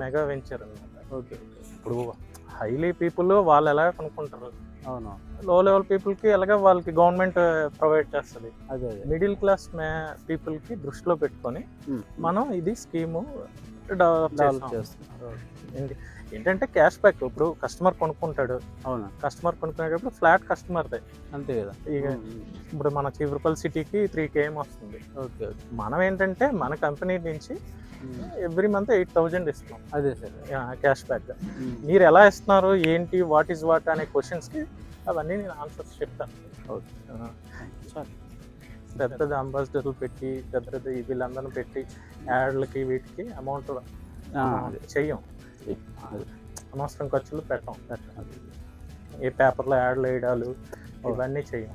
Mega venture అనమాట. Okay. ఇప్పుడు highly people వాళ్ళు ఎలా కొనుక్కుంటారు, అవును. లో లెవెల్ పీపుల్కి ఎలాగ వాళ్ళకి గవర్నమెంట్ ప్రొవైడ్ చేస్తుంది. అదే అదే. మిడిల్ క్లాస్ పీపుల్కి దృష్టిలో పెట్టుకొని మనం ఇది స్కీము డెవలప్ డెవలప్ చేస్తున్నారు. ఏంటంటే క్యాష్ బ్యాక్. ఇప్పుడు కస్టమర్ కొనుక్కుంటాడు, అవునా. కస్టమర్ కొనుక్కునేటప్పుడు ఫ్లాట్ కస్టమర్దే. అంతే కదా. ఇక ఇప్పుడు మన చీపురుపల్లి సిటీకి 3 km వస్తుంది. Okay okay. మనం ఏంటంటే మన కంపెనీ నుంచి ఎవ్రీ మంత్ 8,000 ఇస్తున్నాం అదే సార్. Cash back. మీరు ఎలా ఇస్తున్నారు, ఏంటి, వాట్ ఈజ్ వాట్ అనే క్వశ్చన్స్కి అవన్నీ నేను ఆన్సర్స్ చెప్తాను. ఓకే. పెద్ద అంబాసిడర్లు పెట్టి పెద్ద వీళ్ళందరిని పెట్టి యాడ్లకి వీటికి అమౌంట్ చెయ్యం, అనవసరం ఖర్చులు పెట్టం. ఏ పేపర్లో యాడ్లు వేయడాలు ఇవన్నీ చెయ్యం.